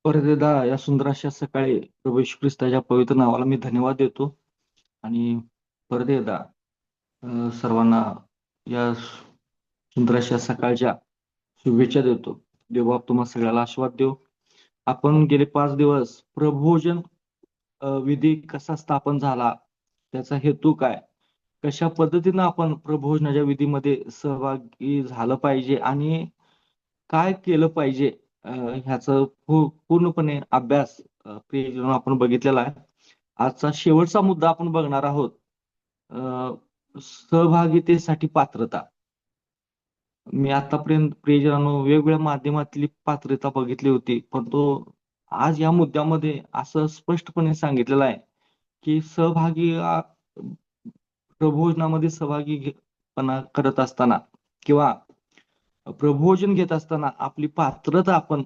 परत एकदा या सुंदर अशा सकाळी प्रभू येशू ख्रिस्ताच्या पवित्र नावाला मी धन्यवाद देतो. आणि परत एकदा सर्वांना या सुंदर अशा सकाळच्या शुभेच्छा देतो. देव बाप तुम्हा सगळ्याला आशीर्वाद देव. आपण गेले 5 दिवस प्रभोजन विधी कसा स्थापन झाला, त्याचा हेतू काय, कशा पद्धतीनं आपण प्रभोजनाच्या विधीमध्ये सहभागी झालं पाहिजे आणि काय केलं पाहिजे, ह्याचं पूर्णपणे अभ्यास प्रियजन आपण बघितलेला आहे. आजचा शेवटचा मुद्दा आपण बघणार आहोत. सहभागितेसाठी पात्रता. मी आतापर्यंत प्रियजनांनो वेगवेगळ्या माध्यमातली पात्रता बघितली होती, परंतु आज या मुद्द्यामध्ये असं स्पष्टपणे सांगितलेलं आहे की प्रभोजनामध्ये पणा करत असताना किंवा प्रभोजन घेत असताना आपली पात्रता आपण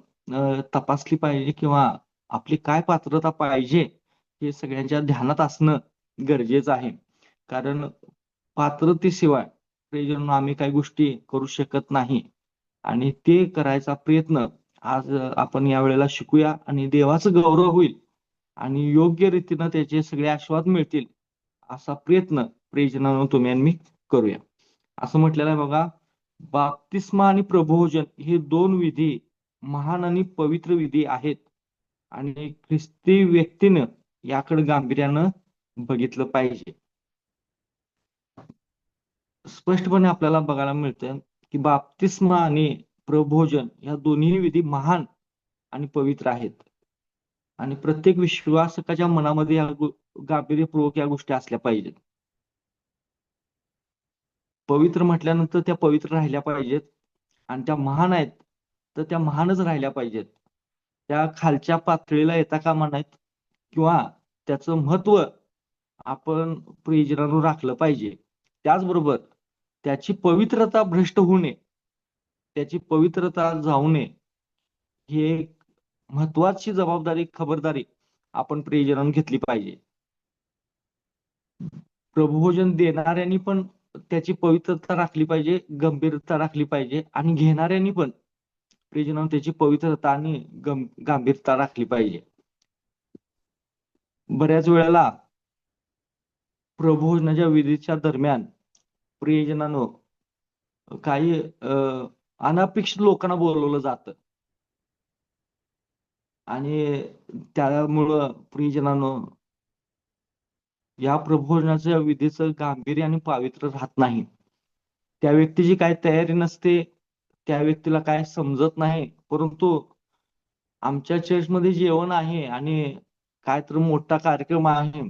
तपासली पाहिजे किंवा आपली काय पात्रता पाहिजे हे सगळ्यांच्या ध्यानात असणं गरजेचं आहे. कारण पात्रतेशिवाय प्रियजन आम्ही काही गोष्टी करू शकत नाही आणि ते करायचा प्रयत्न आज आपण या वेळेला शिकूया आणि देवाचं गौरव होईल आणि योग्य रीतीनं त्याचे सगळे आशीर्वाद मिळतील असा प्रयत्न प्रियजनांनो तुम्ही आणि मी करूया. असं म्हटलेलं आहे बघा, बाप्तिस्मा आणि प्रभोजन हे दोन विधी महान आणि पवित्र विधी आहेत आणि ख्रिस्ती व्यक्तीनं याकडे गांभीर्यानं बघितलं पाहिजे. स्पष्टपणे आपल्याला बघायला मिळतं की बाप्तिस्मा आणि प्रभोजन या दोन्ही विधी महान आणि पवित्र आहेत आणि प्रत्येक विश्वासकाच्या मनामध्ये गांभीर्यपूर्वक या गोष्टी असल्या पाहिजेत. पवित्र म्हटल्यानंतर त्या पवित्र राहिल्या पाहिजेत आणि त्या महान आहेत तर त्या महानच राहिल्या पाहिजेत. त्या खालच्या पातळीला येता कामा नाहीत किंवा त्याचं महत्व आपण प्रियजनांवर राखलं पाहिजे. त्याचबरोबर त्याची पवित्रता भ्रष्ट होऊ नये, त्याची पवित्रता जाऊ नये, ही एक महत्वाची जबाबदारी, खबरदारी आपण प्रियजनांनी घेतली पाहिजे. प्रभोजन देणाऱ्यांनी पण त्याची पवित्रता राखली पाहिजे, गंभीरता राखली पाहिजे आणि घेणाऱ्यांनी पण प्रियजनांनो त्याची पवित्रता आणि गांभीरता राखली पाहिजे. बऱ्याच वेळेला प्रभोजनाच्या विधीच्या दरम्यान प्रियजनांनो काही अनपेक्षित लोकांना बोलवलं जातं आणि त्यामुळं प्रियजनांनो या प्रभोजनाच्या विधीचं गांभीर्य आणि पावित्र्य राहत नाही. त्या व्यक्तीची काय तयारी नसते, त्या व्यक्तीला काय समजत नाही, परंतु आमच्या चर्चमध्ये जेवण आहे आणि काय तर मोठा कार्यक्रम आहे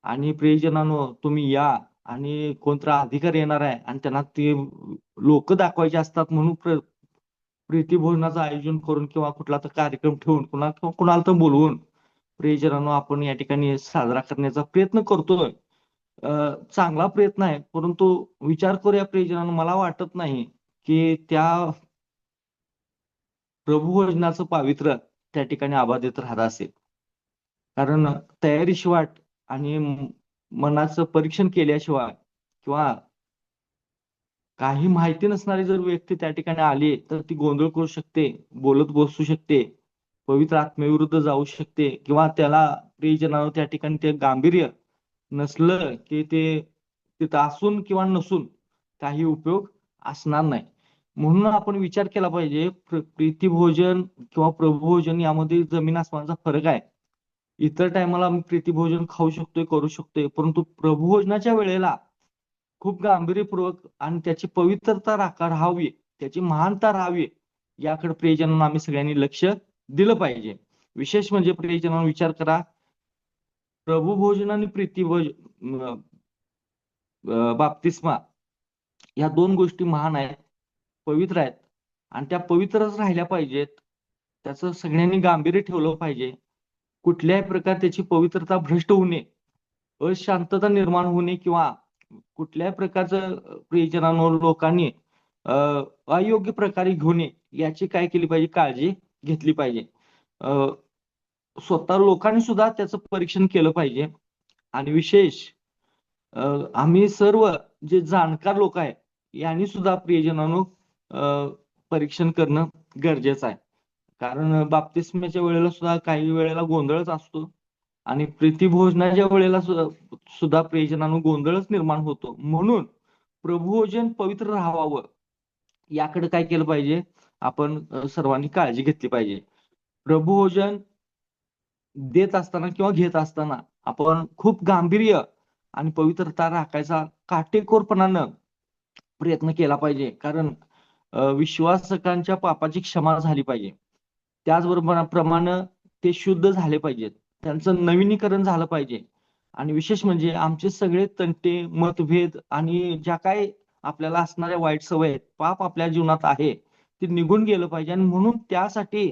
आणि प्रियजनांनो तुम्ही या आणि कोणतर अधिकारी येणार आहे आणि त्यांना ते लोक दाखवायचे असतात म्हणून प्रीतिभोजनाचं आयोजन करून किंवा कुठला तर कार्यक्रम ठेवून कुणाला तर बोलवून प्रियजनांनो आपण या ठिकाणी साजरा करण्याचा प्रयत्न करतोय. चांगला प्रयत्न आहे, परंतु विचार करूया प्रियजनांनो, मला वाटत नाही की त्या प्रभुभोजनाचं पावित्र्य त्या ठिकाणी अबाधित राहत असेल. कारण तयारीशिवाय आणि मनाचं परीक्षण केल्याशिवाय किंवा काही माहिती नसणारी जर व्यक्ती त्या ठिकाणी आली तर ती गोंधळ करू शकते, बोलत बसू शकते, पवित्र आत्म्याविरुद्ध जाऊ शकते किंवा त्याला प्रियजनांनो त्या ठिकाणी ते गांभीर्य नसलं की ते तिथं असून किंवा नसून काही उपयोग असणार नाही. म्हणून आपण विचार केला पाहिजे, प्रीतिभोजन किंवा प्रभुभोजन यामध्ये जमीन आसमानाचा फरक आहे. इतर टायमाला आम्ही प्रीतिभोजन खाऊ शकतोय, करू शकतोय, परंतु प्रभुभोजनाच्या वेळेला खूप गांभीर्यपूर्वक आणि त्याची पवित्रता राहावी, त्याची महानता राहावी, याकडे प्रियजनांनो आम्ही सगळ्यांनी लक्ष दिलं पाहिजे. विशेष म्हणजे प्रियजनांनो विचार करा, प्रभुभोजन आणि बाप्तिस्मा या दोन गोष्टी महान आहेत, पवित्र आहेत आणि त्या पवित्रच राहिल्या पाहिजेत. त्याचं सगळ्यांनी गांभीर्य ठेवलं पाहिजे. कुठल्याही प्रकारे त्याची पवित्रता भ्रष्ट होऊ नये, अशांतता निर्माण होणे किंवा कुठल्याही प्रकारचं प्रियजनांनो लोकांनी अयोग्य प्रकारे घेऊ नये याची काय केली पाहिजे, काळजी घेतली पाहिजे. स्वतः लोकांनी सुद्धा त्याचं परीक्षण केलं पाहिजे आणि विशेष आम्ही सर्व जे जाणकार लोक आहेत यांनी सुद्धा प्रियजनांनो परीक्षण करणं गरजेचं आहे. कारण बाप्तिस्म्याच्या वेळेला सुद्धा काही वेळेला गोंधळच असतो आणि प्रीतिभोजनाच्या वेळेला सुद्धा प्रियजनांनो गोंधळच निर्माण होतो. म्हणून प्रभुभोजन पवित्र राहावं याकडे काय केलं पाहिजे, आपण सर्वांनी काळजी घेतली पाहिजे. प्रभुभोजन देत असताना किंवा घेत असताना आपण खूप गांभीर्य आणि पवित्रता राखायचा काटेकोरपणानं प्रयत्न केला पाहिजे. कारण विश्वासकांच्या पापाची क्षमा झाली पाहिजे. त्याचबरोबर प्रमाणे ते शुद्ध झाले पाहिजेत, त्यांचं नवीनीकरण झालं पाहिजे. आणि विशेष म्हणजे आमचे सगळे तंटे, मतभेद आणि ज्या काही आपल्याला असणाऱ्या वाईट सवय आहेत, पाप आपल्या जीवनात आहे, ते निघून गेलं पाहिजे. आणि म्हणून त्यासाठी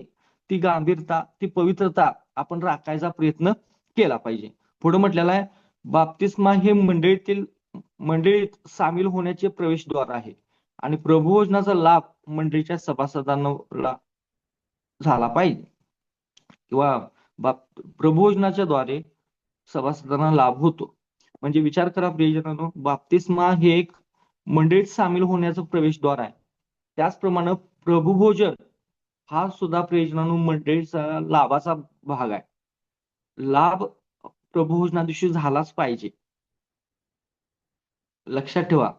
ती गांभीरता, ती पवित्रता आपण राखायचा प्रयत्न केला पाहिजे. पुढे म्हटलेलं आहे, बाप्तिस्मा हे मंडळीत सामील होण्याचे प्रवेशद्वार आहे आणि प्रभुभोजनाचा लाभ मंडळीच्या सभासदांना झाला पाहिजे किंवा प्रभुभोजनाच्या द्वारे सभासदांना लाभ होतो. म्हणजे विचार करा प्रियजनांनो, बाप्तिस्मा हे एक मंडळीत सामील होण्याचं प्रवेशद्वार आहे. त्याचप्रमाणे प्रभुभोजन हा सुद्धा प्रियजनांनो मंडळीचा लाभाचा भाग आहे. लाभ प्रभुभोजना दिवशी झालाच पाहिजे. लक्षात ठेवा,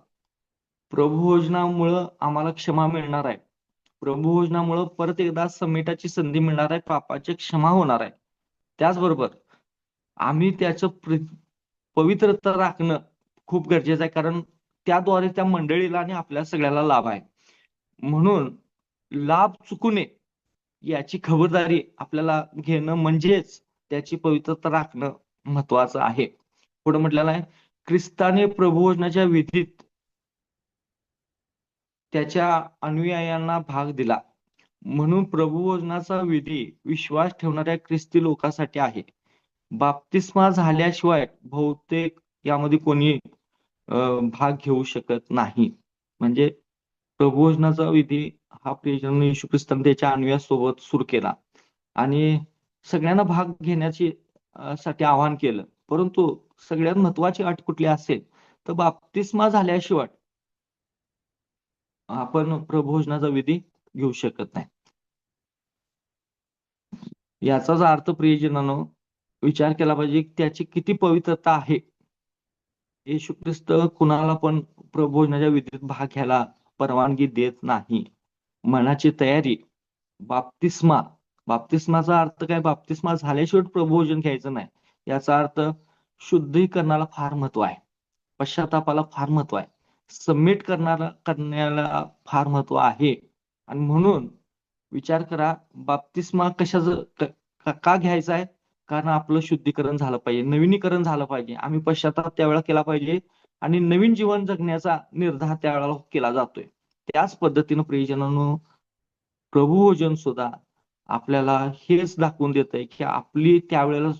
प्रभुभोजनामुळं आम्हाला क्षमा मिळणार आहे. प्रभुभोजनामुळं परत एकदा समेटाची संधी मिळणार आहे, पापाची क्षमा होणार आहे. त्याचबरोबर आम्ही त्याचं पवित्रता राखणं खूप गरजेचं आहे, कारण त्याद्वारे त्या मंडळीला आणि आपल्या सगळ्याला लाभ आहे. म्हणून लाभ चुकू नये याची खबरदारी आपल्याला घेणं म्हणजेच त्याची पवित्रता राखणं महत्वाचं आहे. पुढे म्हटलेलं आहे, ख्रिस्ताने प्रभुभोजनाच्या विधीत त्याच्या अनुयायांना भाग दिला. म्हणून प्रभुभोजनाचा विधी विश्वास ठेवणाऱ्या ख्रिस्ती लोकांसाठी आहे. बाप्तिस्मा झाल्याशिवाय बहुतेक यामध्ये कोणी भाग घेऊ शकत नाही. म्हणजे प्रभुभोजनाचा विधी हा प्रियजन येशू ख्रिस्ताने त्याच्या अनुयायांसोबत सुरू केला आणि सगळ्यांना भाग घेण्याची साठी आवाहन केलं. परंतु सगळ्यात महत्वाची अट कुठली असेल तर बाप्तिस्मा झाल्याशिवाय आपण प्रभुभोजनाचा विधी घेऊ शकत नाही. याचाच अर्थ प्रियजनांनो विचार केला पाहिजे त्याची किती पवित्रता आहे. येशू ख्रिस्त कुणाला पण प्रभुभोजनाच्या विधीत भाग घ्यायला परवानगी देत नाही. मनाची तयारी, बाप्तिस्मा, बाप्तिस्माचा अर्थ काय, बाप्तिस्मा झाल्याशिवाय प्रभुभोजन घ्यायचं नाही. याचा अर्थ शुद्धीकरणाला फार महत्व आहे, पश्चातापाला फार महत्व आहे, सबमिट करण्याला फार महत्व आहे. आणि म्हणून विचार करा, बाप्तिस्मा कशाचं का घ्यायचा आहे, कारण आपलं शुद्धीकरण झालं पाहिजे, नवीनीकरण झालं पाहिजे. आम्ही पश्चाताप त्यावेळेला केला पाहिजे आणि नवीन जीवन जगण्याचा निर्धार त्यावेळेला केला जातोय. त्याच पद्धतीनं प्रियजनांनो प्रभुभोजन सुद्धा आपल्याला हेच दाखवून देत आहे की आपली त्यावेळेला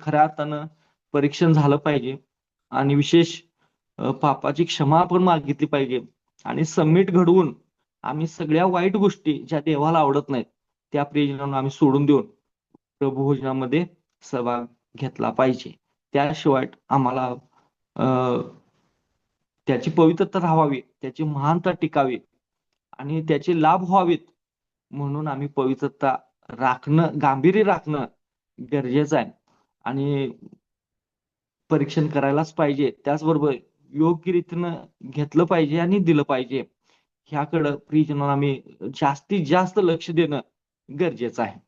खऱ्या अर्थानं परीक्षण झालं पाहिजे आणि विशेष पापाची क्षमा आपण मागितली पाहिजे आणि सबमिट घडवून आम्ही सगळ्या वाईट गोष्टी ज्या देवाला आवडत नाहीत त्या प्रियजनांना आम्ही सोडून देऊन प्रभुभोजनामध्ये सहभाग घेतला पाहिजे. त्याशिवाय आम्हाला त्याची पवित्रता राहावी, त्याची महानता टिकावी आणि त्याचे लाभ व्हावेत म्हणून आम्ही पवित्रता राखणं, गांभीर्य राखणं गरजेचं आहे आणि परीक्षण करायलाच पाहिजे. त्याचबरोबर योग्य रीतीनं घेतलं पाहिजे आणि दिलं पाहिजे. ह्याकडं प्रियजनांनो आम्ही जास्तीत जास्त लक्ष देणं गरजेचं आहे.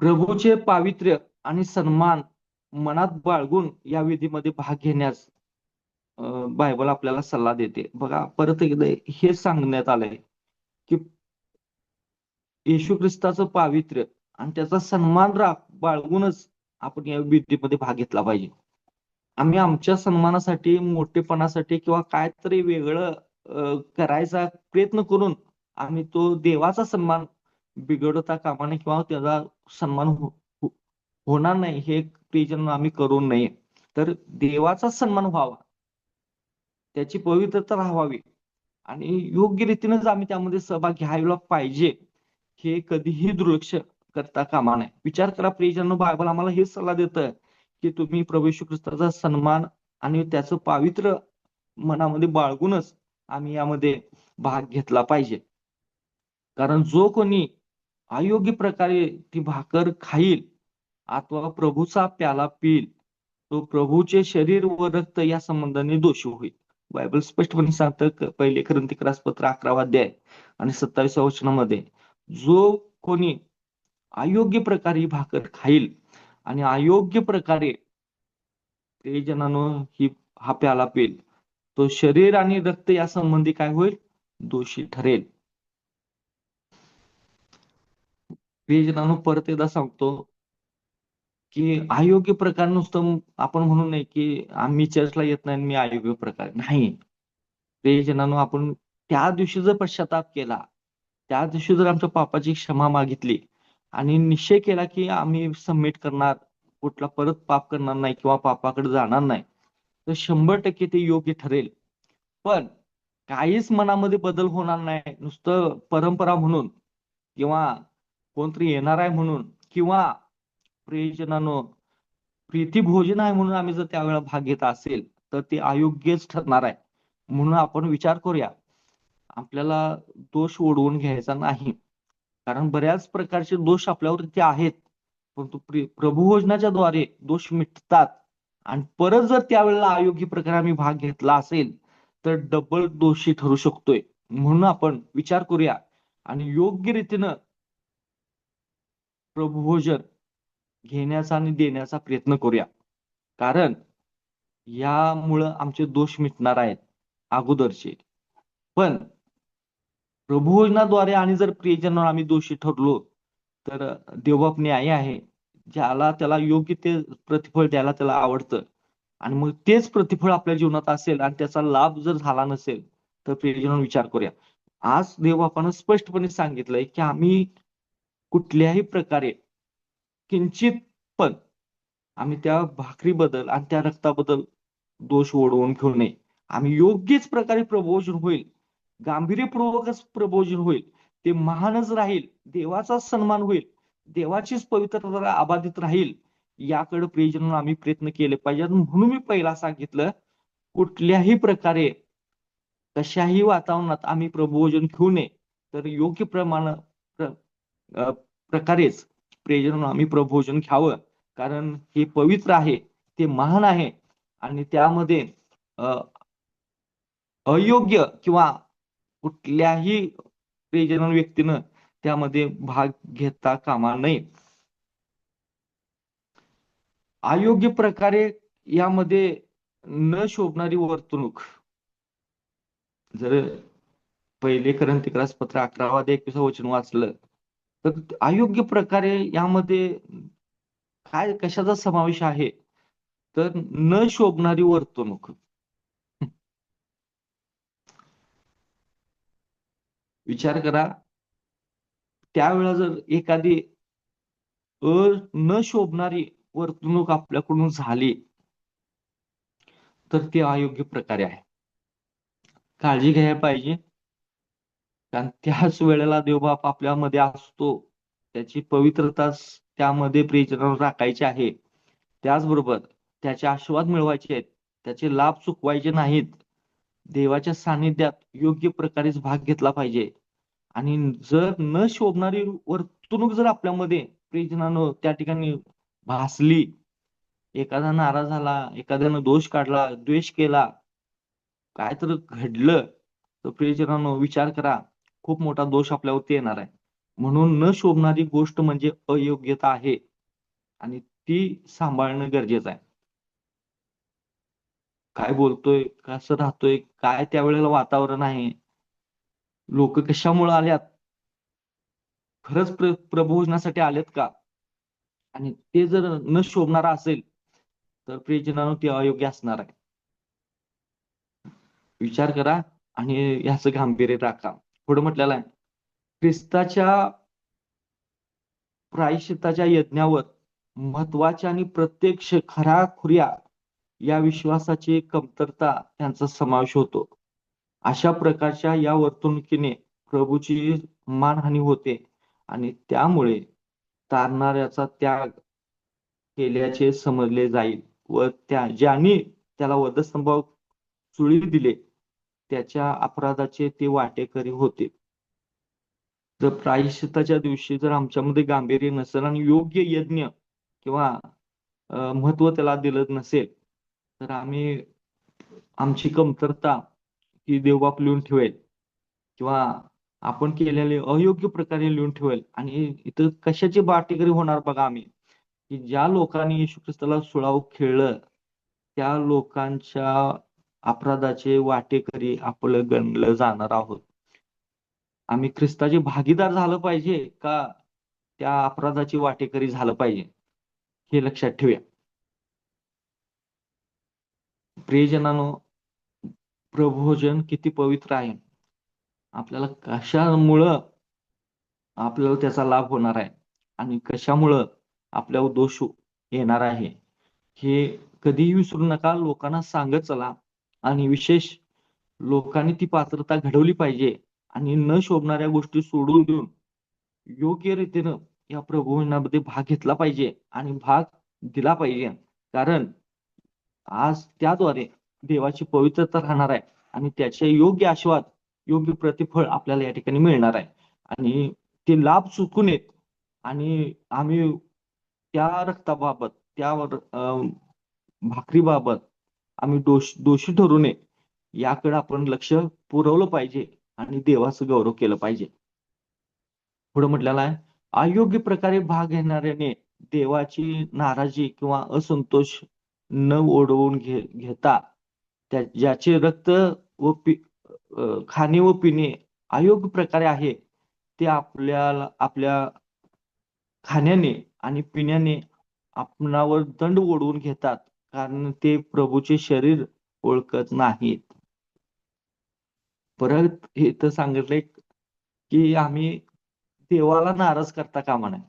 प्रभूचे पावित्र्य आणि सन्मान मनात बाळगून या विधीमध्ये भाग घेण्यास बायबल आपल्याला सल्ला देते. बघा, परत एकदा हे सांगण्यात आलंय की येशू ख्रिस्ताचं पावित्र्य आणि त्याचा सन्मान बाळगूनच आपण या विधीमध्ये भाग घेतला पाहिजे. आम्ही आमच्या सन्मानासाठी, मोठेपणासाठी किंवा काहीतरी वेगळं करायचा प्रयत्न करून आम्ही तो देवाचा सन्मान बिघडवता कामा नये किंवा त्याचा सन्मान होणार नाही हे प्रियजन आम्ही करू नये. तर देवाचा सन्मान व्हावा, त्याची पवित्रता राहावी आणि योग्य रीतीनेच आम्ही त्यामध्ये सहभाग घ्यायला पाहिजे. हे कधीही दुर्लक्ष करता कामा नये. विचार करा प्रियजनांनो, बायबल आम्हाला हेच सल्ला देतं की तुम्ही प्रभू येशू ख्रिस्ताचा सन्मान आणि त्याचं पावित्र्य मनामध्ये बाळगूनच आम्ही यामध्ये भाग घेतला पाहिजे. कारण जो कोणी अयोग्य प्रकारे ती भाकर खाईल अथवा प्रभूचा प्याला पिईल तो प्रभूचे शरीर व रक्त या संबंधाने दोषी होईल. बायबल स्पष्टपणे सांगतं पहिले कोरिन्थीकरास पत्र 11 अध्याय आणि 27व्या वचनामध्ये जो कोणी अयोग्य प्रकारे ही भाकर खाईल आणि अयोग्य प्रकारे ते जनानो हा प्याला पिईल तो शरीर आणि रक्त या संबंधी काय होईल? दोषी ठरेल. प्रियजनांनो परत एकदा सांगतो की अयोग्य प्रकार नुसतं आपण म्हणू नये की आम्ही चर्चला येत नाही आणि मी अयोग्य प्रकार नाही. प्रियजनांनो आपण त्या दिवशी जर पश्चाताप केला, त्या दिवशी जर आमच्या पापाची क्षमा मागितली आणि निश्चय केला की आम्ही सबमिट करणार, कुठला परत पाप करणार नाही किंवा पापाकडे जाणार नाही, तर 100% ते योग्य ठरेल. पण काहीच मनामध्ये बदल होणार नाही. नुसतं परंपरा म्हणून किंवा कोणतरी येणार आहे म्हणून किंवा प्रियजनांनो प्रीतिभोजन आहे म्हणून आम्ही जर त्यावेळेला भाग घेत असेल, तर ते अयोग्यच ठरणार आहे. म्हणून आपण विचार करूया. आपल्याला दोष ओढवून घ्यायचा नाही. कारण बऱ्याच प्रकारचे दोष आपल्यावरती आहेत. परंतु प्रभुभोजनाच्या द्वारे दोष मिटतात आणि परत जर त्यावेळेला अयोग्य प्रकारे आम्ही भाग घेतला असेल, तर डबल दोषी ठरू शकतोय. म्हणून आपण विचार करूया आणि योग्य रीतीनं प्रभुभोजन घेण्याचा आणि देण्याचा प्रयत्न करूया. कारण यामुळं आमचे दोष मिटणार आहेत अगोदरचे. पण प्रभुभोजनाद्वारे आणि जर प्रियजनांवर आम्ही दोषी ठरलो, तर देवबाप न्यायी आहे. ज्याला त्याला योग्य ते प्रतिफळ द्यायला त्याला आवडतं. आणि मग तेच प्रतिफळ आपल्या जीवनात असेल आणि त्याचा लाभ जर झाला नसेल, तर प्रियजनांनो विचार करूया. आज देवबापानं स्पष्टपणे सांगितलंय, की आम्ही कुठल्याही प्रकारे किंचित पण आम्ही त्या भाकरीबद्दल आणि त्या रक्ताबद्दल दोष ओढवून घेऊ नये. आम्ही योग्यच प्रकारे प्रबोधन होईल, गांभीर्यपूर्वकच प्रबोधन होईल. ते महानच राहील, देवाचा सन्मान होईल, देवाचीच पवित्रता अबाधित राहील, याकडे प्रियजनांनो आम्ही प्रयत्न केले पाहिजेत. म्हणून मी पहिला सांगितलं, कुठल्याही प्रकारे कशाही वातावरणात आम्ही प्रबोधन घेऊ नये. तर योग्य अ, प्रकारेच प्रियजनांनो आम्ही प्रबोधन घ्यावं. कारण हे पवित्र आहे, ते महान आहे आणि त्यामध्ये अ, अयोग्य किंवा कुठल्याही प्रियजन व्यक्तीनं त्यामध्ये भाग घेता कामा नये. अयोग्य प्रकारे यामध्ये न शोभणारी वर्तणूक जर पहिले कोरिन्थीकरास पत्र 11 अध्याय 21 वचन वाचलं, तर अयोग्य प्रकारे यामध्ये काय कशाचा समावेश आहे? तर न शोभणारी वर्तणूक. विचार करा, त्यावेळेला जर एखादी न शोभणारी वर्तणूक आपल्याकडून झाली, तर ते अयोग्य प्रकारे आहे. काळजी घ्यायला पाहिजे. कारण त्याच वेळेला देवबाप आपल्यामध्ये असतो. त्याची पवित्रता त्यामध्ये प्रियजनांवर राखायची आहे. त्याचबरोबर त्याचे आशीर्वाद मिळवायचे आहेत. त्याचे लाभ चुकवायचे नाहीत. देवाच्या सानिध्यात योग्य प्रकारेच भाग घेतला पाहिजे. आणि जर न शोभणारी वर्तणूक जर आपल्यामध्ये प्रियजनांनो त्या ठिकाणी भासली, एखादा नाराज झाला, एखाद्यानं दोष काढला, द्वेष केला, काय तर घडलं, तर प्रियजनांनो विचार करा, खूप मोठा दोष आपल्यावरती येणार आहे. म्हणून न शोभणारी गोष्ट म्हणजे अयोग्यता आहे आणि ती सांभाळणं गरजेचं आहे. काय बोलतोय, कसं राहतोय, काय त्यावेळेला वातावरण आहे, लोक कशामुळे आल्यात, खरंच प्रबोधनासाठी आलेत का? आणि ते जर न शोभणारं असेल, तर प्रियजनांनो ते अयोग्य असणार आहे. विचार करा आणि ह्याचं गांभीर्य राखा. पुढे म्हटलेलं आहे, ख्रिस्ताच्या प्रायश्चित्ताच्या यज्ञावर महत्वाच्या आणि प्रत्यक्ष खऱ्या-खुऱ्या या विश्वासाची कमतरता यांचा समावेश होतो. अशा प्रकारच्या या वर्तणुकीने प्रभूची मानहानी होते आणि त्यामुळे तारणाऱ्याचा त्याग केल्याचे समजले जाईल व ज्यांनी त्याला वधस्तंभावर सुळी दिले त्याच्या अपराधाचे ते वाटेकरी होते. जर प्रायश्चित्ताच्या दिवशी जर आमच्यामध्ये गांभीर्य नसेल आणि योग्य यज्ञ किंवा महत्व त्याला दिलं नसेल, तर आमची कमतरता ही देवबाप लिहून ठेवेल किंवा आपण केलेले अयोग्य प्रकारे लिहून ठेवेल. आणि इथं कशाची बाटेकरी होणार बघा आम्ही, की ज्या लोकांनी येशू ख्रिस्ताला सुळाव खेळलं, त्या लोकांच्या अपराधाचे वाटेकरी आपलं गणलं जाणार आहोत. आम्ही ख्रिस्ताचे भागीदार झालं पाहिजे का त्या अपराधाची वाटेकरी झालं पाहिजे, हे लक्षात ठेवूया. प्रियजनांनो, प्रभोजन किती पवित्र आहे. आपल्याला कशामुळं आपल्याला त्याचा लाभ होणार आहे आणि कशामुळं आपल्यावर दोष येणार आहे, हे कधीही विसरू नका. लोकांना सांगत चला आणि विशेष लोकांनी ती पात्रता घडवली पाहिजे आणि न शोभणाऱ्या गोष्टी सोडून देऊन योग्य रीतीनं या प्रभोजनामध्ये भाग घेतला पाहिजे आणि भाग दिला पाहिजे. कारण आज त्याद्वारे देवाची पवित्रता राहणार आहे आणि त्याचे योग्य आशीर्वाद, योग्य प्रतिफळ आपल्याला या ठिकाणी मिळणार आहे. आणि ते लाभ चुकू नयेत आणि आम्ही त्या रक्ताबाबत, त्या भाकरीबाबत आम्ही दोषी ठरू नये, याकडे आपण लक्ष पुरवलं पाहिजे आणि देवाचं गौरव केलं पाहिजे. पुढे म्हटलेलं आहे, अयोग्य प्रकारे भाग घेणाऱ्याने देवाची नाराजी किंवा असंतोष न ओढवून घेता ज्याचे रक्त व खाणे व पिणे अयोग्य प्रकारे आहे, ते आपल्या खाण्याने आणि पिण्याने आपणावर दंड ओढवून घेतात, कारण ते प्रभूचे शरीर ओळखत नाहीत. परत इथं सांगितलंय की आम्ही देवाला नाराज करता कामा नये.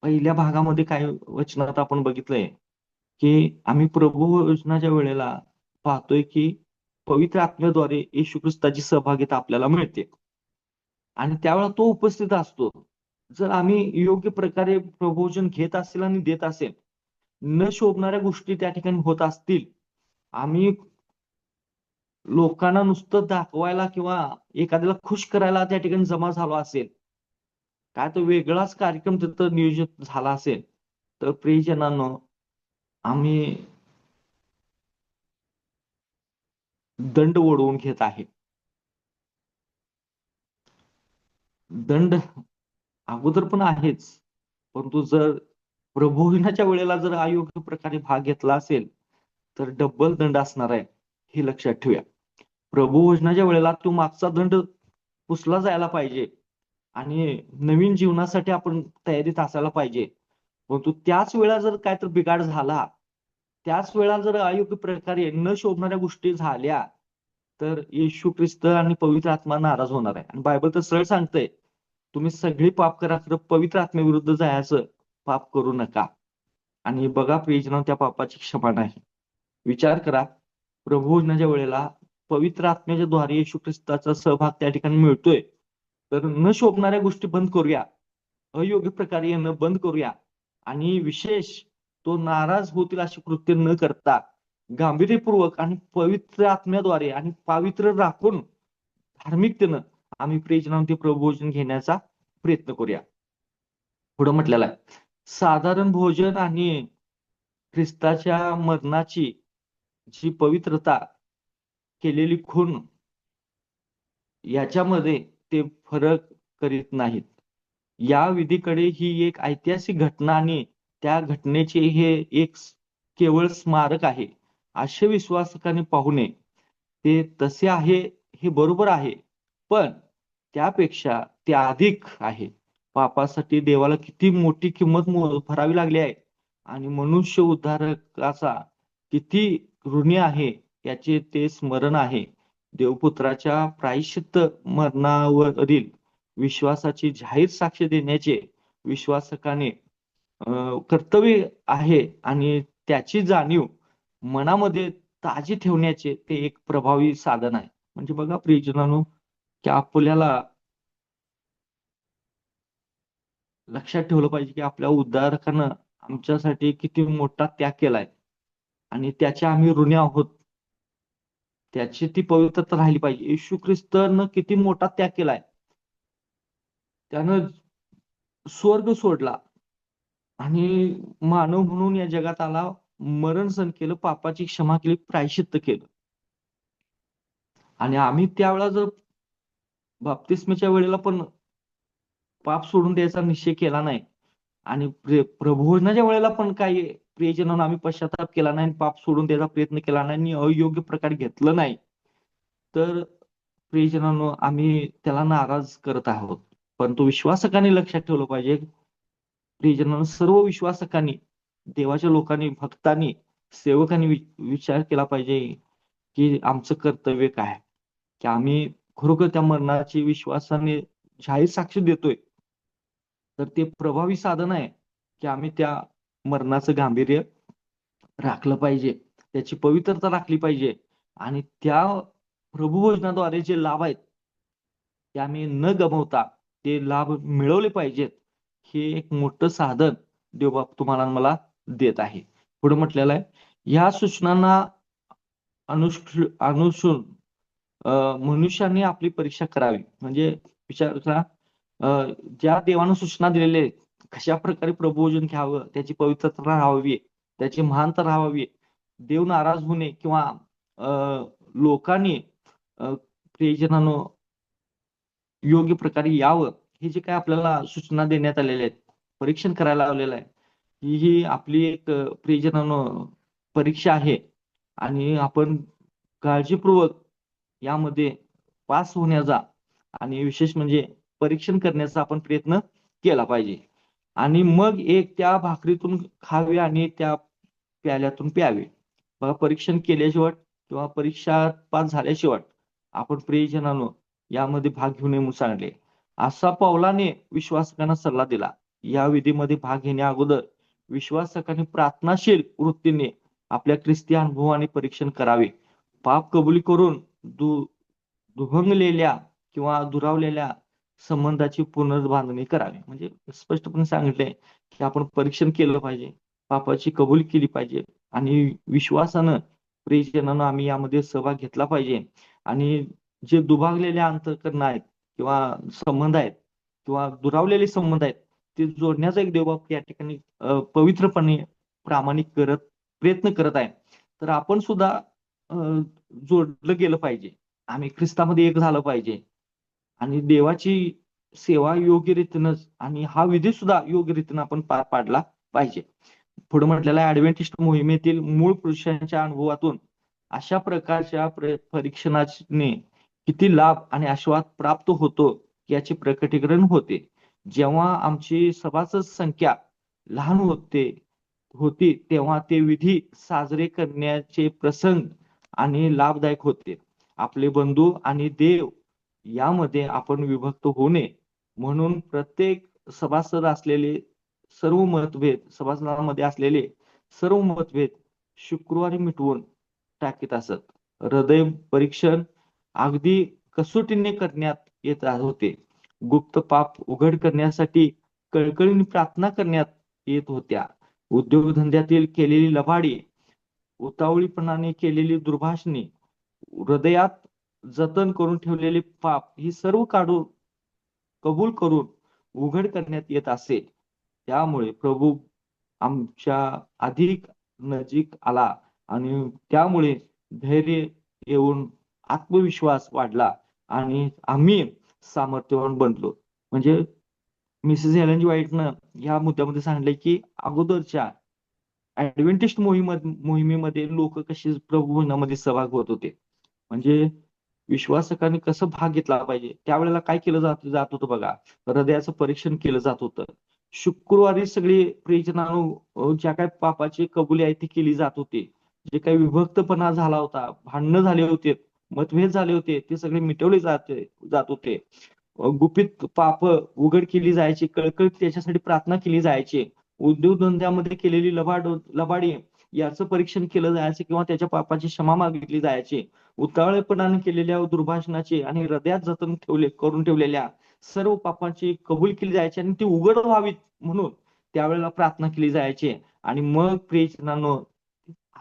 पहिल्या भागामध्ये काही वचनात आपण बघितलंय की आम्ही प्रभुभोजनाच्या वेळेला पाहतोय की पवित्र आत्म्याद्वारे येशू ख्रिस्ताची सहभागिता आपल्याला मिळते आणि त्यावेळेला तो उपस्थित असतो. जर आम्ही योग्य प्रकारे प्रभोजन घेत असेल आणि देत असेल, न शोभणाऱ्या गोष्टी त्या ठिकाणी होत असतील, आम्ही लोकांना नुसतं दाखवायला किंवा एखाद्याला खुश करायला त्या ठिकाणी जमा झालो असेल, काय तो वेगळाच कार्यक्रम तिथं नियोजित झाला असेल, तर प्रियजनांनो, आम्ही दंड ओढवून घेत आहे. दंड अगोदर पण आहेच, परंतु जर प्रबोधनाच्या वेळेला जर अयोग्य प्रकारे भाग घेतला असेल, तर डब्बल दंड असणार आहे, हे लक्षात ठेवूया. प्रभुभोजनाच्या वेळेला तो मागचा दंड पुसला जायला पाहिजे आणि नवीन जीवनासाठी आपण तयारीत असायला पाहिजे. परंतु त्याच वेळा जर काय तर बिघाड झाला, त्याच वेळा जर अयोग्य प्रकारे न शोभणाऱ्या गोष्टी झाल्या, तर येशू ख्रिस्त आणि पवित्र आत्मा नाराज होणार आहे. आणि बायबल तर सरळ सांगतंय, तुम्ही सगळी पाप करा, खरं पवित्र आत्म्याविरुद्ध जायचं पाप करू नका. आणि बघा प्रियजनांनो, त्या पापाची क्षमा नाही. विचार करा, प्रभुभोजनाच्या वेळेला पवित्र आत्म्याच्या द्वारे येशू ख्रिस्ताचा सहभाग त्या ठिकाणी मिळतोय, तर न शोभणाऱ्या गोष्टी बंद करूया, अयोग्य प्रकारे येणं बंद करूया आणि विशेष तो नाराज होतील अशी कृत्य न करता गांभीर्यपूर्वक आणि पवित्र आत्म्याद्वारे आणि पावित्र राखून धार्मिकतेनं आम्ही प्रियजनांनो ते प्रभुभोजन घेण्याचा प्रयत्न करूया. पुढे म्हटलेलं आहे, साधारण भोजन आणि ख्रिस्ताच्या मरणाची जी पवित्रता केलेली खूण, याच्यामध्ये ते फरक करीत नाहीत. या विधीकडे ही एक ऐतिहासिक घटना आणि त्या घटनेचे हे एक केवळ स्मारक आहे, असे विश्वासकाने पाहू नये. ते तसे आहे, हे बरोबर आहे, पण त्यापेक्षा ते अधिक आहे. पापासाठी देवाला किती मोठी किंमत भरावी लागली आहे आणि मनुष्य उद्धारकाचा किती ऋणी आहे, याचे ते स्मरण आहे. देवपुत्राच्या प्रायश्चित्त मरणावरील विश्वासाची जाहीर साक्ष देण्याचे विश्वासकाने कर्तव्य आहे आणि त्याची जाणीव मनामध्ये ताजी ठेवण्याचे ते एक प्रभावी साधन आहे. म्हणजे बघा प्रियजनांनो, की आपल्याला लक्षात ठेवलं पाहिजे की आपल्या उद्धारकानं आमच्यासाठी किती मोठा त्याग केलाय आणि त्याचे आम्ही ऋणी आहोत. त्याची ती पवित्रता राहिली पाहिजे. येशू ख्रिस्तानं किती मोठा त्याग केलाय, त्यानं स्वर्ग सोडला आणि मानव म्हणून या जगात आला, मरण सहन केलं, पापाची क्षमा केली, प्रायश्चित्त केलं. आणि आम्ही त्यावेळेला जर बाप्तिस्मेच्या वेळेला पण पाप सोडून द्यायचा निश्चय केला नाही आणि प्रबोधनाच्या वेळेला पण काही प्रियजनांना आम्ही पश्चाताप केला नाही, पाप सोडून द्यायचा प्रयत्न केला नाही आणि अयोग्य प्रकारे घेतलं नाही, तर प्रियजनांनो आम्ही त्याला नाराज करत आहोत. परंतु विश्वासकांनी लक्षात ठेवलं पाहिजे, प्रियजनांनो सर्व विश्वासकांनी, देवाच्या लोकांनी, भक्तांनी, सेवकांनी विचार केला पाहिजे की आमचं कर्तव्य काय, की आम्ही खरोखर त्या मरणाची विश्वासाने जाहीर साक्ष देतोय, तर ते प्रभावी साधन आहे की आम्ही त्या मरणाचं गांभीर्य राखलं पाहिजे, त्याची पवित्रता राखली पाहिजे आणि त्या प्रभुभोजनाद्वारे जे लाभ आहेत ते आम्ही न गमावता ते लाभ मिळवले पाहिजेत. हे एक मोठं साधन देवबाप तुम्हाला आणि मला देत आहे. पुढे म्हटलेलं आहे, या सूचनांना अनुसरून मनुष्याने आपली परीक्षा करावी. म्हणजे विचार करा, ज्या देवानं सूचना दिलेल्या आहेत, कशा प्रकारे प्रभोजन घ्यावं, त्याची पवित्रता राहावी, त्याची महानता राहावी, देव नाराज होऊ नये किंवा लोकांनी प्रियजनांनो योग्य प्रकारे यावं, हे जे काही आपल्याला सूचना देण्यात आलेल्या आहेत, परीक्षण करायला लावलेलं आहे, ही आपली एक प्रियजनांनो परीक्षा आहे आणि आपण काळजीपूर्वक यामध्ये पास होण्याचा आणि विशेष म्हणजे परीक्षण करण्याचा आपण प्रयत्न केला पाहिजे. आणि मग एक त्या भाकरीतून खावे आणि त्या प्याल्यातून प्यावे. बघा, परीक्षण केल्याशिवाय किंवा परीक्षा पास झाल्याशिवाय आपण प्रियजनांनो यामध्ये भाग घेऊ नये म्हणून सांगितले. असा पौलाने विश्वासकांना सल्ला दिला. या विधीमध्ये भाग घेण्या अगोदर विश्वासकांनी प्रार्थनाशील वृत्तीने आपल्या ख्रिस्ती अनुभवाने परीक्षण करावे. पाप कबुली करून दुभंगलेल्या किंवा दुरावलेल्या संबंधाची पुनर्बांधणी करावी. म्हणजे स्पष्टपणे सांगितले की आपण परीक्षण केलं पाहिजे, पापाची कबुली केली पाहिजे आणि विश्वासानं प्रियजनांनो आम्ही यामध्ये सहभाग घेतला पाहिजे. आणि जे दुभागलेले अंतःकरण आहेत किंवा संबंध आहेत किंवा दुरावलेले संबंध आहेत, ते जोडण्याचा एक देवबाप या ठिकाणी पवित्रपणे प्रामाणिक प्रयत्न करत आहे. तर आपण सुद्धा जोडलं गेलं पाहिजे. आम्ही ख्रिस्तामध्ये एक झालं पाहिजे आणि देवाची सेवा योग्य रीतीनंच आणि हा विधी सुद्धा योग्य रीतीनं आपण पार पाडला पाहिजे. पुढे म्हटलेलं आहे, ऍडव्हेंटिस्ट मोहिमेतील मूळ पुरुषांच्या अनुभवातून अशा प्रकारच्या परीक्षणाने किती लाभ आणि आशीर्वाद प्राप्त होतो याचे प्रकटीकरण होते. जेव्हा आमची सभासद संख्या लहान होती तेव्हा ते विधी साजरे करण्याचे प्रसंग आणि लाभदायक होते. आपले बंधू आणि देव यामध्ये आपण विभक्त होऊ नये म्हणून प्रत्येक सभासद असलेले सभासदांमध्ये असलेले सर्व मतभेद शुक्रवारी मिटवून टाकीत असत. हृदय परीक्षण अगदी कसोटीने करण्यात येत होते. गुप्त पाप उघड करण्यासाठी कळकळीने प्रार्थना करण्यात येत होत्या. उद्योगधंद्यातील केलेली लबाडी, उतावळीपणाने केलेली दुर्भाषणे, हृदयात जतन करून ठेवलेले पाप ही सर्व कबूल करून उघड करण्यात येत असे. त्यामुळे प्रभू आमच्या अधिक नजीक आला आणि त्यामुळे धैर्य येऊन आत्मविश्वास वाढला आणि आम्ही सामर्थ्यवान बनलो. म्हणजे मिसेस एलन जी व्हाईटनं या मुद्द्यामध्ये सांगितलंय की अगोदरच्या ऍडव्हेंटिस्ट मोहिमेमध्ये लोक कशी प्रभुभजनामध्ये सहभाग होत होते. म्हणजे विश्वासकांनी कसं भाग घेतला पाहिजे, त्यावेळेला काय केलं जात होतं बघा, हृदयाचं परीक्षण केलं जात होतं. शुक्रवारी सगळी प्रियजनांनो ज्या काही पापाची कबुली आहे ती केली जात होती. जे काही विभक्तपणा झाला होता, भांडणं झाले होते, मतभेद झाले होते, ते सगळे मिटवले जात होते. गुपित पाप उघड केली जायची, कळकळीत त्याच्यासाठी प्रार्थना केली जायची. उद्योगधंद्यामध्ये केलेली लबाडी याचं परीक्षण केलं जायचं किंवा त्याच्या पापाची क्षमा मागितली जायची. उतावळेपणाने केलेल्या दुर्भाषणाची आणि हृदयात जतन करून ठेवलेल्या सर्व पापांची कबूल केली जायची आणि ती उघड व्हावीत म्हणून त्यावेळेला प्रार्थना केली जायची. आणि मग प्रियजनांनो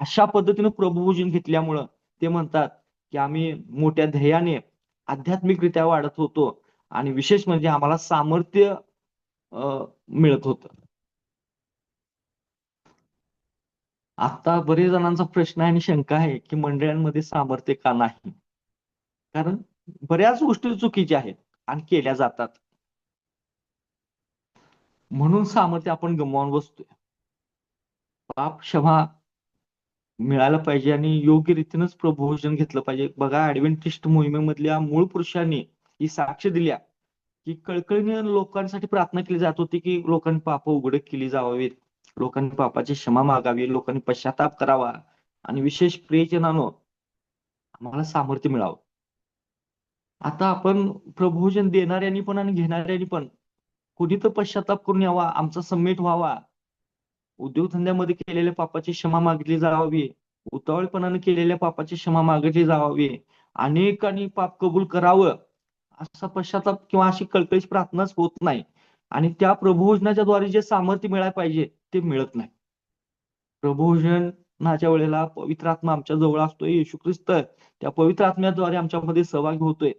अशा पद्धतीनं प्रभुभोजन घेतल्यामुळं ते म्हणतात की आम्ही मोठ्या ध्येयाने आध्यात्मिकरित्या वाढत होतो आणि विशेष म्हणजे आम्हाला सामर्थ्य मिळत होतं. आता बरेच जणांचा प्रश्न आहे आणि शंका आहे की मंडळांमध्ये सामर्थ्य का नाही. कारण बऱ्याच गोष्टी चुकीच्या आहेत आणि केल्या जातात. म्हणून सामर्थ्य आपण गमावून बसतोय. पाप क्षमा मिळायला पाहिजे आणि योग्य रीतीनंच प्रभोजन घेतलं पाहिजे. बघा ऍडव्हेंटिस्ट मोहिमेमधल्या मूळ पुरुषांनी ही साक्ष दिल्या की कळकळीने लोकांसाठी प्रार्थना केली जात होती की लोकांनी पाप उघड केली जावीत, लोकांनी पापाची क्षमा मागावी, लोकांनी पश्चाताप करावा आणि विशेष प्रियजनांनो आम्हाला सामर्थ्य मिळावं. आता आपण प्रभोजन देणाऱ्यांनी पण आणि घेणाऱ्यांनी पण कुणी तर पश्चाताप करून यावा, आमचा सबमिट व्हावा, उद्योगधंद्यामध्ये केलेल्या पापाची क्षमा मागितली जावी, उतावळपणाने केलेल्या पापाची क्षमा मागितली जावी, अनेकांनी पाप कबूल करावं, असा पश्चाताप किंवा अशी कळकळीची प्रार्थनाच होत नाही. आणि त्या प्रभोजनाच्या द्वारे जे सामर्थ्य मिळायला पाहिजे ते मिळत नाही. प्रभोजनाच्या वेळेला पवित्र आत्मा आमच्या जवळ असतोय, येशू ख्रिस्त त्या पवित्र आत्म्याद्वारे आमच्यामध्ये सहभागी होतोय.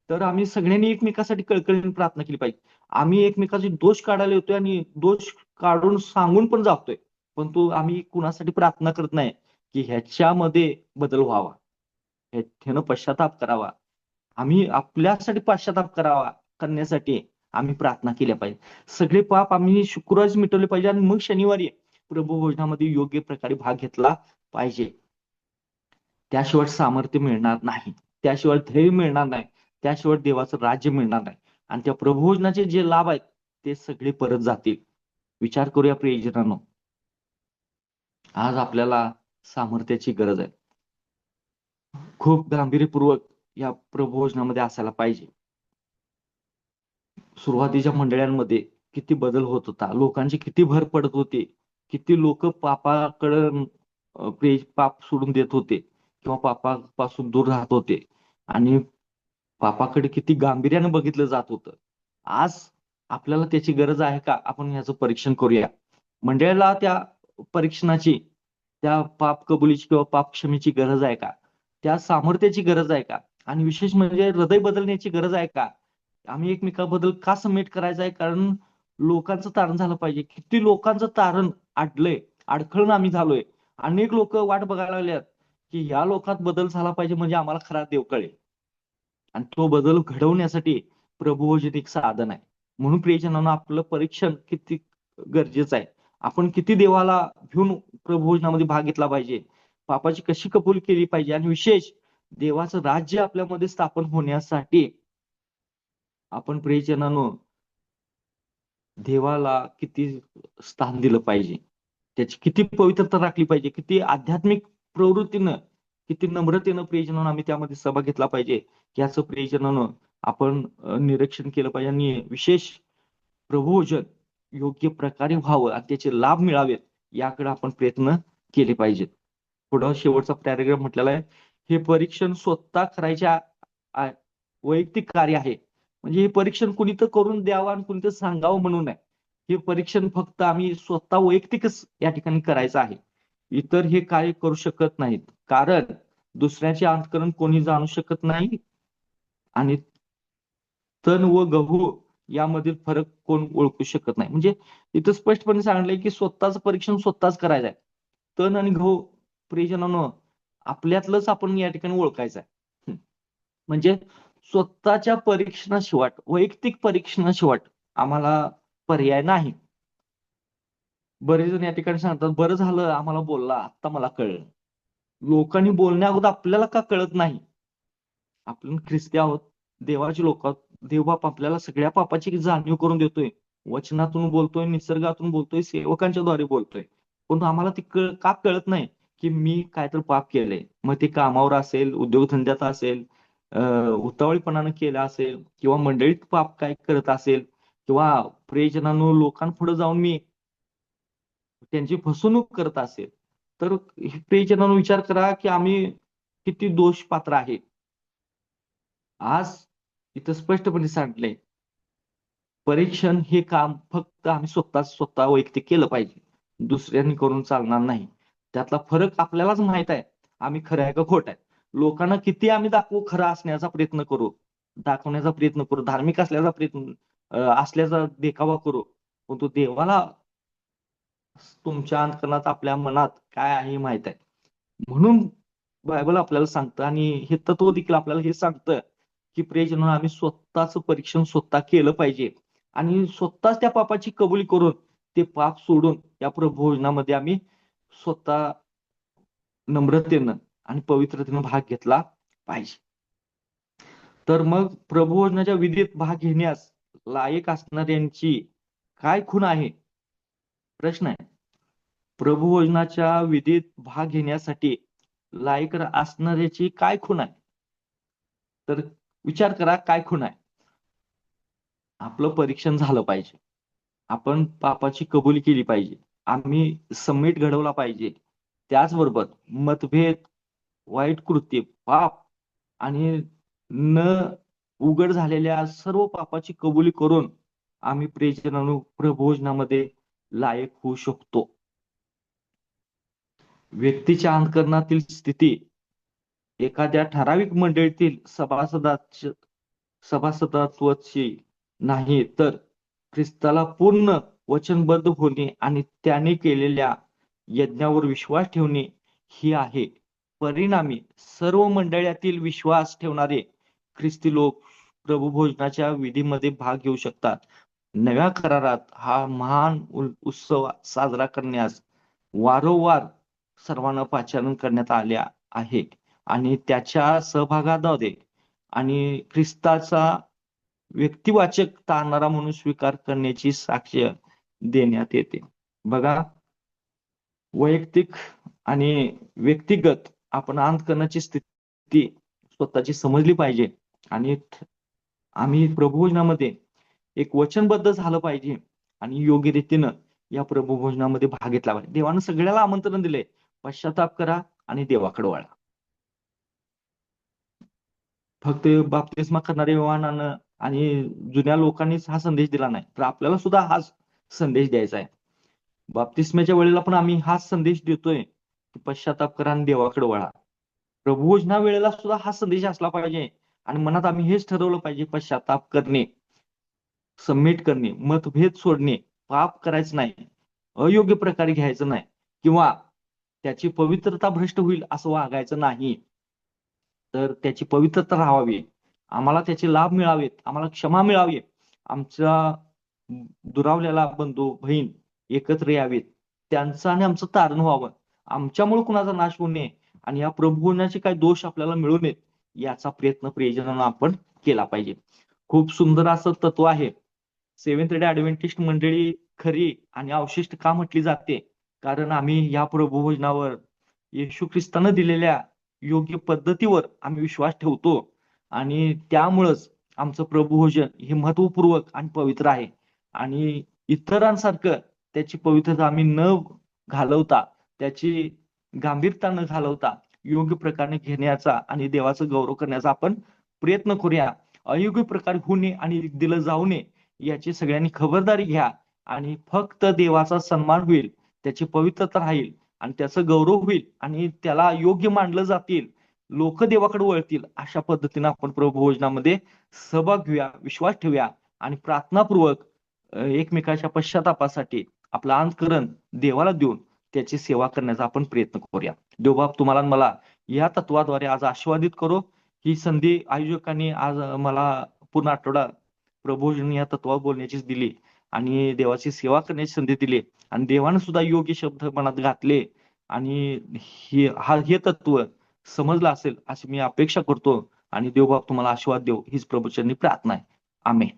तर आम्ही सगळ्यांनी एकमेकासाठी कळकळीने प्रार्थना केली पाहिजे. आम्ही एकमेकाचे दोष काढायला येतोय आणि दोष काढून सांगून पण जातोय, परंतु आम्ही कुणासाठी प्रार्थना करत नाही की ह्याच्यामध्ये बदल व्हावा, ह्यानं पश्चाताप करावा. आम्ही आपल्यासाठी पश्चाताप करावा करण्यासाठी आम्ही प्रार्थना केल्या पाहिजे. सगळे पाप आम्ही शुक्रवारीच मिटवले पाहिजे आणि मग शनिवारी प्रभू भोजनामध्ये योग्य प्रकारे भाग घेतला पाहिजे. त्याशिवाय सामर्थ्य मिळणार नाही, त्याशिवाय धैर्य मिळणार नाही, त्याशिवाय देवाचं राज्य मिळणार नाही आणि त्या प्रभोजनाचे जे लाभ आहेत ते सगळे परत जातील. विचार करूया प्रियजनांनो, आज आपल्याला सामर्थ्याची गरज आहे. खूप गांभीर्यपूर्वक या प्रभोजनामध्ये असायला पाहिजे. सुरुवातीच्या मंडळांमध्ये किती बदल होत होता, लोकांची किती भर पडत होती, किती लोक पापाकडं पाप सोडून देत होते किंवा पापापासून दूर राहत होते आणि पापाकडे किती गांभीर्यानं बघितलं जात होतं. आज आपल्याला त्याची गरज आहे का, आपण याचं परीक्षण करूया. मंडळाला त्या परीक्षणाची, त्या पाप कबुलीची किंवा पाप क्षमेची गरज आहे का, त्या सामर्थ्याची गरज आहे का, आणि विशेष म्हणजे हृदय बदलण्याची गरज आहे का. आम्ही एकमेकाबद्दल का सबमिट करायचं आहे, कारण लोकांचं तारण झालं पाहिजे. किती लोकांचं तारण अडलंय, अडखळून आम्ही झालोय. अनेक लोक वाट बघायला लागल्यात की या लोकात बदल झाला पाहिजे म्हणजे आम्हाला खरा देव कळेल. आणि तो बदल घडवण्यासाठी प्रभुभोजन एक साधन आहे. म्हणून प्रियजनांनो, आपलं परीक्षण किती गरजेचं आहे. आपण किती देवाला घेऊन प्रभुभोजनामध्ये भाग घेतला पाहिजे, पापाची कशी कबूल केली पाहिजे, आणि विशेष देवाचं राज्य आपल्यामध्ये स्थापन होण्यासाठी आपण प्रियजनांनो देवाला किती स्थान दिलं पाहिजे, त्याची किती पवित्रता राखली पाहिजे, किती आध्यात्मिक प्रवृत्तीनं, किती नम्रतेनं प्रियजनांनो आम्ही त्यामध्ये सहभाग घेतला पाहिजे, याचं प्रियजनांनो आपण निरीक्षण केलं पाहिजे. आणि विशेष प्रभोजन योग्य प्रकारे व्हावं आणि त्याचे लाभ मिळावेत याकडे आपण प्रयत्न केले पाहिजेत. पुढं शेवटचा पॅराग्राफ म्हटलेला आहे, हे परीक्षण स्वतः करायच्या वैयक्तिक कार्य आहे. म्हणजे हे परीक्षण कुणी तर करून द्यावं आणि कुणी तर सांगावं म्हणून नाही. हे परीक्षण फक्त आम्ही स्वतः वैयक्तिकच या ठिकाणी करायचं आहे. इतर हे कार्य करू शकत नाहीत, कारण दुसऱ्याचे अंतःकरण कोणी जाणू शकत नाही आणि तण व गहू यामधील फरक कोण ओळखू शकत नाही. म्हणजे इथं स्पष्टपणे सांगितलंय की स्वतःच परीक्षण स्वतःच करायचं आहे. तण आणि गहू प्रियजनांनो आपल्यातलंच आपण या ठिकाणी ओळखायचं आहे. म्हणजे स्वतःच्या परीक्षणाशिवाय, वैयक्तिक परीक्षणाशिवाय आम्हाला पर्याय नाही. बरेच जण या ठिकाणी सांगतात, बरं झालं आम्हाला बोलला, आता मला कळलं. लोकांनी बोलण्या अगोदर आपल्याला का कळत नाही. आपण ख्रिस्ती आहोत, देवाचे लोक आहोत. देवबाप आपल्याला सगळ्या पापाची जाणीव करून देतोय, वचनातून बोलतोय, निसर्गातून बोलतोय, सेवकांच्या द्वारे बोलतोय. पण आम्हाला ते का कळत नाही की मी काय तर पाप केलंय. मग ते कामावर असेल, उद्योगधंद्यात असेल, उतावळीपणानं केलं असेल, किंवा मंडळीत पाप काय करत असेल, किंवा प्रियजनांनो लोकांपुढे जाऊन मी त्यांची फसवणूक करत असेल, तर प्रियजनांनो विचार करा की आम्ही किती दोष पात्र आहे. आज इथं स्पष्टपणे सांगितलंय, परीक्षण हे काम फक्त आम्ही स्वतः वैयक्तिक केलं पाहिजे, दुसऱ्यांनी करून चालणार नाही. त्यातला फरक आपल्यालाच माहित आहे, आम्ही खरं आहे का खोट आहे. लोकांना किती आम्ही दाखवू, खरं असण्याचा प्रयत्न करू, दाखवण्याचा प्रयत्न करू, धार्मिक असल्याचा प्रयत्न असल्याचा देखावा करू, पण तो देवाला तुमच्या अंतकरणात आपल्या मनात काय आहे हे माहित आहे. म्हणून बायबल आपल्याला सांगतं आणि हे तत्व देखील आपल्याला हे सांगतं की प्रियजन आम्ही स्वतःच परीक्षण स्वतः केलं पाहिजे आणि स्वतःच त्या पापाची कबुली करून ते पाप सोडून या प्रभोजनामध्ये आम्ही स्वतः नम्रतेनं आणि पवित्रतेनं भाग घेतला पाहिजे. तर मग प्रभोजनाच्या विधीत भाग घेण्यास लायक असणाऱ्यांची काय खूण आहे प्रश्न आहे. प्रभुभोजनाच्या विधीत भाग घेण्यासाठी लायक असणाऱ्याची काय खूण आहे. तर विचार करा काय खूण आहे. आपलं परीक्षण झालं पाहिजे, आपण पापाची कबुली केली पाहिजे, आम्ही समीट घडवला पाहिजे, त्याचबरोबर मतभेद, वाईट कृत्य, पाप आणि न उघड झालेल्या सर्व पापाची कबुली करून आम्ही प्रियजनांनो प्रभोजनामध्ये लायक होऊ शकतो. व्यक्तीच्या अंतःकरणातील स्थिती एखाद्या ठराविक मंडळीतील सभासदत्वाची नाही, तर ख्रिस्ताला पूर्ण वचनबद्ध होणे आणि त्याने केलेल्या यज्ञावर विश्वास ठेवणे ही आहे. परिणामी सर्व मंडळातील विश्वास ठेवणारे ख्रिस्ती लोक प्रभुभोजनाच्या विधीमध्ये भाग घेऊ शकतात. नव्या करारात हा महान उत्सव साजरा करण्यास वारंवार सर्वांना पाचारण करण्यात आले आहे आणि त्याच्या सहभागाद्वारे आणि ख्रिस्ताचा व्यक्तिवाचक तारणारा म्हणून स्वीकार करण्याची साक्ष देण्यात येते. बघा, वैयक्तिक आणि व्यक्तिगत आपण अंतःकरणाची स्थिती स्वतःची समजली पाहिजे आणि आम्ही प्रभुभोजनामध्ये एक वचनबद्ध झालं पाहिजे आणि योग्य रीतीनं या प्रभुभोजनामध्ये भाग घेतला पाहिजे. देवानं सगळ्याला आमंत्रण दिलंय, पश्चाताप करा आणि देवाकडे वळा. फक्त बाप्तिस्मा करणाऱ्या योहानानं आणि जुन्या लोकांनीच हा संदेश दिला नाही, तर आपल्याला सुद्धा हाच संदेश द्यायचा आहे. बाप्तिस्म्याच्या वेळेला पण आम्ही हाच संदेश देतोय की पश्चाताप करा आणि देवाकडे वळा. प्रभुभोजना वेळेला सुद्धा हा संदेश असला पाहिजे आणि मनात आम्ही हेच ठरवलं पाहिजे, पश्चाताप करणे, सबमिट करणे, मतभेद सोडणे, पाप करायचं नाही, अयोग्य प्रकारे घ्यायचं नाही किंवा त्याची पवित्रता भ्रष्ट होईल असं वागायचं नाही, तर त्याची पवित्रता राहावी, आम्हाला त्याचे लाभ मिळावेत, आम्हाला क्षमा मिळावी, आमचा दुरावलेला बंधू बहीण एकत्र यावेत, त्यांचं आणि आमचं तारण व्हावं, आमच्यामुळे कुणाचा नाश होऊ नये आणि या प्रभू होण्याचे काही दोष आपल्याला मिळू नयेत याचा प्रयत्न प्रियजनांना आपण केला पाहिजे. खूप सुंदर असं तत्व आहे. सेव्हन्थ डे ऍडव्हेंटिस्ट मंडळी खरी आणि अवशिष्ट का म्हटली जाते, कारण आम्ही या प्रभुभोजनावर येशू ख्रिस्तानं दिलेल्या योग्य पद्धतीवर आम्ही विश्वास ठेवतो आणि त्यामुळंच आमचं प्रभुभोजन हे महत्वपूर्वक आणि पवित्र आहे आणि इतरांसारखं त्याची पवित्रता आम्ही न घालवता, त्याची गांभीर्यता न घालवता योग्य प्रकारे घेण्याचा आणि देवाचा गौरव करण्याचा आपण प्रयत्न करूया. अयोग्य प्रकारे होऊ नये आणि दिलं जाऊ नये याची सगळ्यांनी खबरदारी घ्या आणि फक्त देवाचा सन्मान होईल, त्याची पवित्रता राहील आणि त्याचं गौरव होईल आणि त्याला योग्य मानलं जातील, लोक देवाकडे वळतील, अशा पद्धतीने आपण प्रभुभोजनामध्ये सहभाग घेऊया, विश्वास ठेवूया आणि प्रार्थनापूर्वक एकमेकाच्या पश्चातापासाठी आपलं अंतःकरण देवाला देऊन त्याची सेवा करण्याचा आपण प्रयत्न करूया. देवबाप तुम्हाला मला या तत्वाद्वारे आज आशीर्वादित करो. ही संधी आयोजकांनी आज मला पूर्ण आठवडा प्रभोजन या तत्वावर बोलण्याची दिली आणि देवाची सेवा करण्याची संधी दिली आणि देवानं सुद्धा योग्य शब्द मनात घातले आणि हे तत्व समजलं असेल अशी मी अपेक्षा करतो आणि देवबाप तुम्हाला आशीर्वाद देव हीच प्रभूचरणी प्रार्थना आहे. आमेन.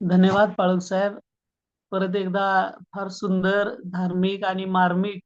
धन्यवाद पाळक साहेब. परत एकदा फार सुंदर, धार्मिक आणि मार्मिक